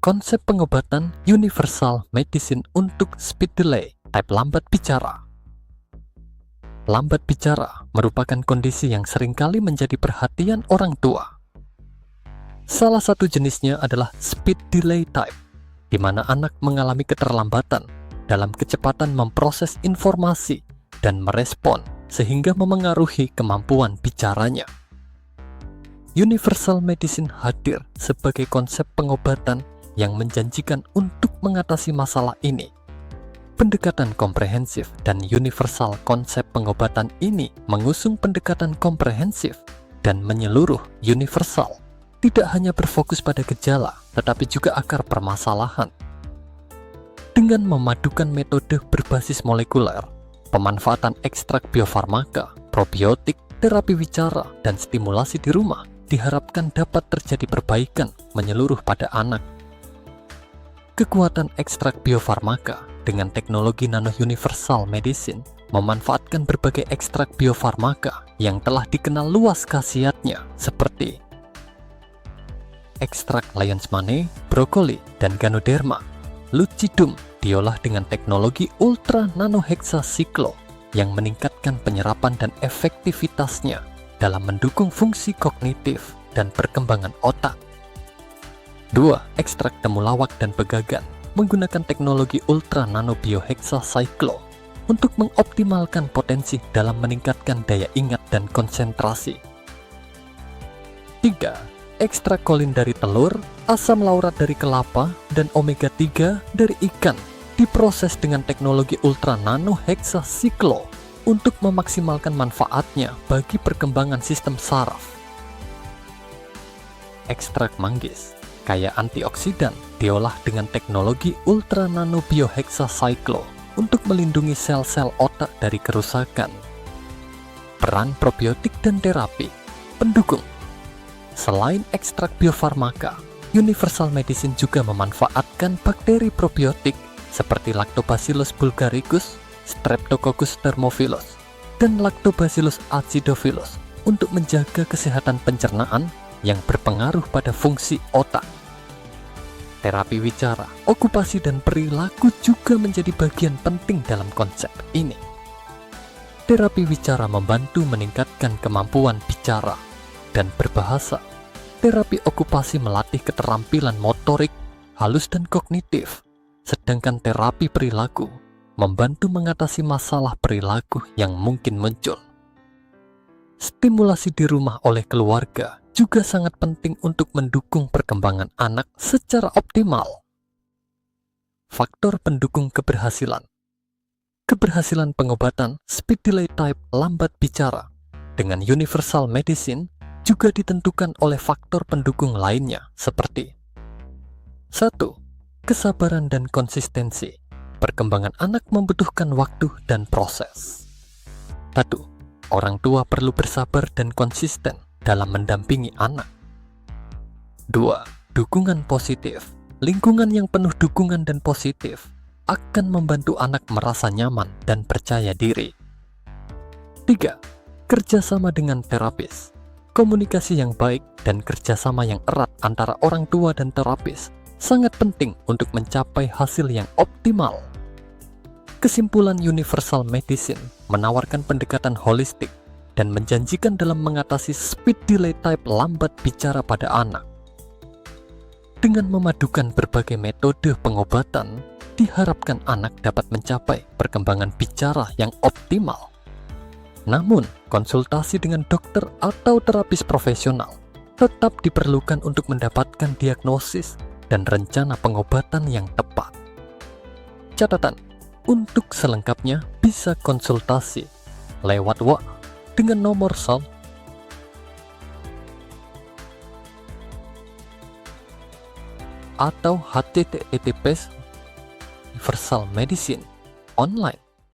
konsep pengobatan universal medicine untuk speed delay type lambat bicara. Lambat bicara merupakan kondisi yang seringkali menjadi perhatian orang tua. Salah satu jenisnya adalah speed delay type, di mana anak mengalami keterlambatan dalam kecepatan memproses informasi dan merespon sehingga memengaruhi kemampuan bicaranya. Universal medicine hadir sebagai konsep pengobatan yang menjanjikan untuk mengatasi masalah ini. Pendekatan komprehensif dan universal konsep pengobatan ini mengusung pendekatan komprehensif dan menyeluruh universal, tidak hanya berfokus pada gejala, tetapi juga akar permasalahan. Dengan memadukan metode berbasis molekuler, pemanfaatan ekstrak biofarmaka, probiotik, terapi wicara, dan stimulasi di rumah diharapkan dapat terjadi perbaikan menyeluruh pada anak. Kekuatan ekstrak biofarmaka dengan teknologi nano universal medicine memanfaatkan berbagai ekstrak biofarmaka yang telah dikenal luas khasiatnya seperti ekstrak lion's mane, brokoli, dan ganoderma. Lucidum diolah dengan teknologi ultra nanohexasiklo yang meningkatkan penyerapan dan efektivitasnya dalam mendukung fungsi kognitif dan perkembangan otak. 2. Ekstrak temulawak dan pegagan menggunakan teknologi ultra nano biohexasiklo untuk mengoptimalkan potensi dalam meningkatkan daya ingat dan konsentrasi. 3. Ekstrak kolin dari telur, asam laurat dari kelapa, dan omega 3 dari ikan diproses dengan teknologi ultra nano hexasiklo untuk memaksimalkan manfaatnya bagi perkembangan sistem saraf. Ekstrak manggis kaya antioksidan diolah dengan teknologi ultra nano biohexasiklo untuk melindungi sel-sel otak dari kerusakan. Peran probiotik dan terapi pendukung. Selain ekstrak biofarmaka, universal medicine juga memanfaatkan bakteri probiotik seperti Lactobacillus bulgaricus, Streptococcus thermophilus, dan Lactobacillus acidophilus untuk menjaga kesehatan pencernaan yang berpengaruh pada fungsi otak. Terapi wicara, okupasi, dan perilaku juga menjadi bagian penting dalam konsep ini. Terapi wicara membantu meningkatkan kemampuan bicara dan berbahasa. Terapi okupasi melatih keterampilan motorik, halus, dan kognitif. Sedangkan terapi perilaku membantu mengatasi masalah perilaku yang mungkin muncul. Stimulasi di rumah oleh keluarga juga sangat penting untuk mendukung perkembangan anak secara optimal. Faktor pendukung keberhasilan. Keberhasilan pengobatan speed delay type lambat bicara dengan universal medicine juga ditentukan oleh faktor pendukung lainnya seperti 1. Kesabaran dan konsistensi. Perkembangan anak membutuhkan waktu dan proses. 1. Orang tua perlu bersabar dan konsisten dalam mendampingi anak. 2. Dukungan positif. Lingkungan yang penuh dukungan dan positif akan membantu anak merasa nyaman dan percaya diri. 3. Kerjasama dengan terapis. Komunikasi yang baik dan kerjasama yang erat antara orang tua dan terapis sangat penting untuk mencapai hasil yang optimal. Kesimpulan universal medicine menawarkan pendekatan holistik dan menjanjikan dalam mengatasi speed delay type lambat bicara pada anak. Dengan memadukan berbagai metode pengobatan, diharapkan anak dapat mencapai perkembangan bicara yang optimal. Namun, konsultasi dengan dokter atau terapis profesional tetap diperlukan untuk mendapatkan diagnosis dan rencana pengobatan yang tepat. Catatan, untuk selengkapnya bisa konsultasi lewat WA dengan nomor sal atau https universal medicine online